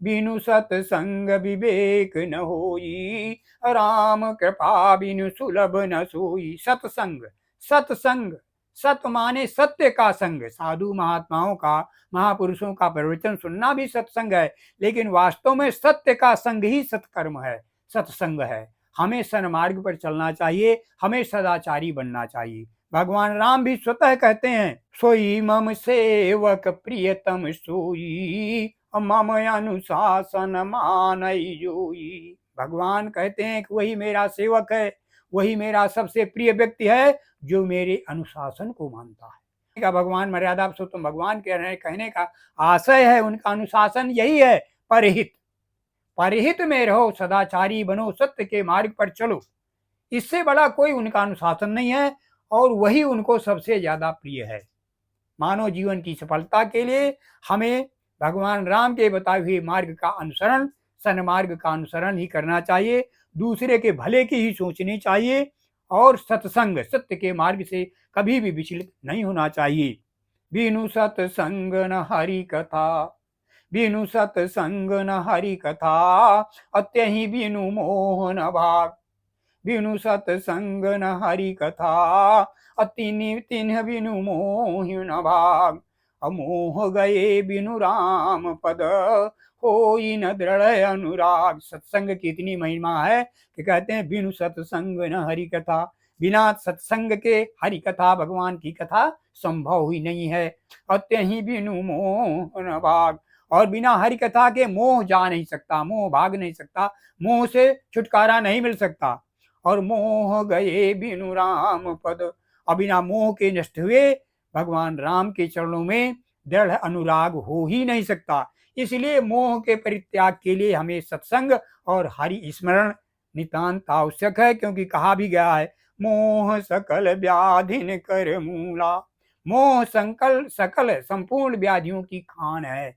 बिनु सत्संग विवेक न होई, राम कृपा बिनु सुलभ न सोई। सत्संग, सत्संग, सत माने सत्य का संग, साधु महात्माओं का, महापुरुषों का प्रवचन सुनना भी सत्संग है, लेकिन वास्तव में सत्य का संग ही सत्कर्म है, सत्संग है। हमें सन्मार्ग पर चलना चाहिए, हमें सदाचारी बनना चाहिए। भगवान राम भी स्वतः कहते हैं, सोई मम सेवक प्रियतम सोई, मम अनुशासन मानई जोई। भगवान कहते हैं कि वही मेरा सेवक है, वही मेरा सबसे प्रिय व्यक्ति है जो मेरे अनुशासन को मानता है। का भगवान मर्यादा पुरुषोत्तम भगवान कह रहे हैं, कहने का आशय है, उनका अनुशासन यही है, परहित, परहित में रहो, सदाचारी बनो, सत्य के मार्ग पर चलो। इससे बड़ा कोई उनका अनुशासन नहीं है और वही उनको सबसे ज्यादा प्रिय है। मानव जीवन की सफलता के लिए हमें भगवान राम के बताए हुए मार्ग का अनुसरण, सन्मार्ग का अनुसरण ही करना चाहिए, दूसरे के भले की ही सोचनी चाहिए और सत्संग, सत्य के मार्ग से कभी भी विचलित नहीं होना चाहिए। बिनु सत्संग न हरि कथा, बिनु सत्संग न हरि कथा, अत्यहि बिनु मोह न भाग। बिनु सत्संग न हरि कथा, अतिनि तिन्ह बिनु मोह न भाग। अमोह गए बिनु राम पद, होई न दृढ़ अनुराग। सत्संग की इतनी महिमा है कि कहते हैं बिनु सत्संग न हरि कथा, बिना सत्संग के हरि कथा, भगवान की कथा संभव ही नहीं है। अत्यहि बिनु मोह न भाग, और बिना हरि कथा के मोह जा नहीं सकता, मोह भाग नहीं सकता, मोह से छुटकारा नहीं मिल सकता। और मोह गए बिनु राम पद, और बिना मोह के नष्ट हुए भगवान राम के चरणों में दृढ़ अनुराग हो ही नहीं सकता। इसलिए मोह के परित्याग के लिए हमें सत्संग और हरि स्मरण नितांत आवश्यक है, क्योंकि कहा भी गया है, मोह सकल व्याधिन कर मूला। मोह संकल सकल संपूर्ण व्याधियों की खान है,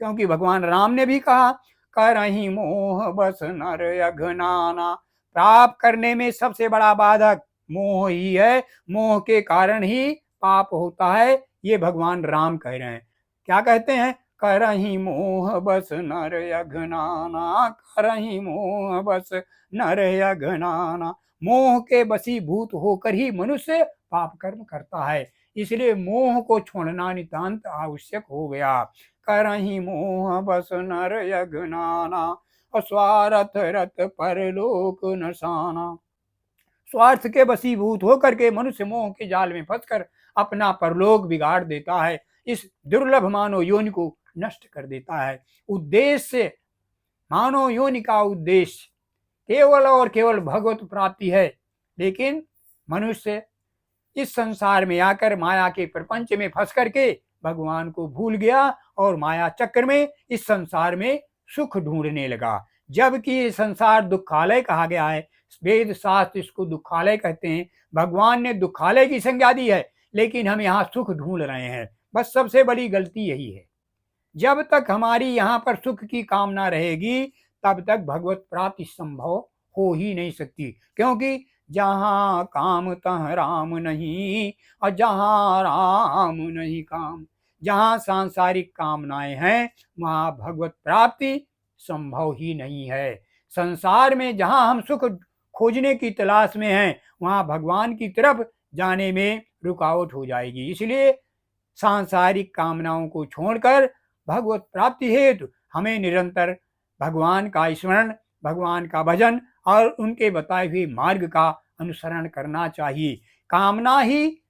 क्योंकि भगवान राम ने भी कहा, करहि मोह बस नर अघनाना। पाप करने में सबसे बड़ा बाधक मोह ही है, मोह के कारण ही पाप होता है, ये भगवान राम कह रहे हैं। क्या कहते हैं, करहि मोह बस नर अघनाना, करहि मोह बस नर अघनाना। मोह के बसीभूत होकर ही मनुष्य पाप कर्म करता है, इसलिए मोह को छोड़ना नितांत आवश्यक हो गया। करहि मोह बस नर अघनाना, स्वार्थ रत परलोक नसाना। स्वार्थ के वशीभूत होकर के मनुष्य मोह के जाल में फंसकर अपना परलोक बिगाड़ देता है, इस दुर्लभ मानव योनि को नष्ट कर देता है। उद्देश्य, मानव योनि का उद्देश्य केवल और केवल भगवत प्राप्ति है, लेकिन मनुष्य इस संसार में आकर माया के प्रपंच में फंस करके भगवान को भूल गया और माया चक्र में इस संसार में सुख ढूंढने लगा, जबकि ये संसार दुखालय कहा गया है। वेद शास्त्र इसको दुखालय कहते हैं। भगवान ने दुखालय की संज्ञा दी है, लेकिन हम यहाँ सुख ढूंढ रहे हैं। बस सबसे बड़ी गलती यही है। जब तक हमारी यहाँ पर सुख की कामना रहेगी, तब तक भगवत प्राप्ति संभव हो ही नहीं सकती, क्योंकि जहाँ काम तहाँ राम नहीं, और जहाँ राम नहीं काम। जहाँ सांसारिक कामनाएं हैं, वहाँ भगवत प्राप्ति संभव ही नहीं है। संसार में जहाँ हम सुख खोजने की तलाश में हैं, वहाँ भगवान की तरफ जाने में रुकावट हो जाएगी। इसलिए सांसारिक कामनाओं को छोड़कर भगवत प्राप्ति हेतु हमें निरंतर भगवान का स्मरण, भगवान का भजन और उनके बताए हुए मार्ग का अनुसरण करना चाहिए। कामना ही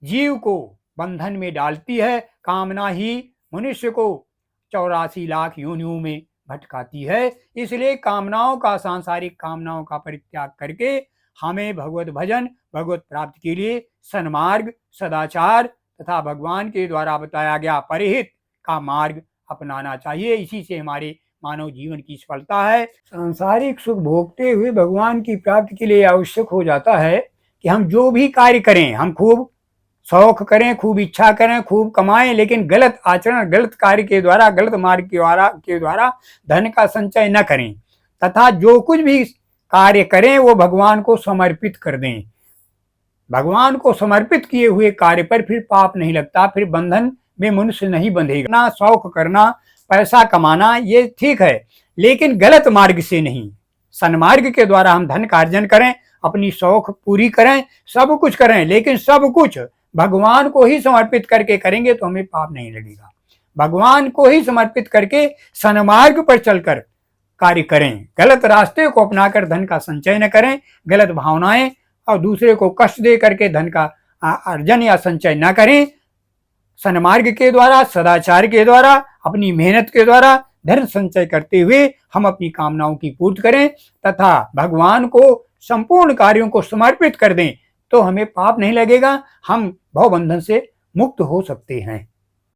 जीव को बंधन में डालती है, कामना ही मनुष्य को 84 लाख योनियों में भटकाती है। इसलिए कामनाओं का, सांसारिक कामनाओं का परित्याग करके हमें भगवत भजन, भगवत प्राप्ति के लिए सन्मार्ग, सदाचार तथा भगवान के द्वारा बताया गया परिहित का मार्ग अपनाना चाहिए। इसी से हमारे मानव जीवन की सफलता है। सांसारिक सुख भोगते हुए भगवान की प्राप्ति के लिए आवश्यक हो जाता है कि हम जो भी कार्य करें, हम खूब शौक करें, खूब इच्छा करें, खूब कमाएं, लेकिन गलत आचरण, गलत कार्य के द्वारा, गलत मार्ग के द्वारा धन का संचय न करें, तथा जो कुछ भी कार्य करें वो भगवान को समर्पित कर दें। भगवान को समर्पित किए हुए कार्य पर फिर पाप नहीं लगता, फिर बंधन में मनुष्य नहीं बंधेगा। ना शौक करना, पैसा कमाना ये ठीक है, लेकिन गलत मार्ग से नहीं। सन्मार्ग के द्वारा हम धन का अर्जन करें, अपनी शौक पूरी करें, सब कुछ करें, लेकिन सब कुछ भगवान को ही समर्पित करके करेंगे तो हमें पाप नहीं लगेगा। भगवान को ही समर्पित करके सन्मार्ग पर चलकर कार्य करें। गलत रास्ते को अपनाकर धन का संचय न करें, गलत भावनाएं और दूसरे को कष्ट दे करके धन का अर्जन या संचय न करें। सन्मार्ग के द्वारा, सदाचार के द्वारा, अपनी मेहनत के द्वारा धन संचय करते हुए हम अपनी कामनाओं की पूर्ति करें तथा भगवान को संपूर्ण कार्यों को समर्पित कर दें तो हमें पाप नहीं लगेगा, हम भवबंधन से मुक्त हो सकते हैं।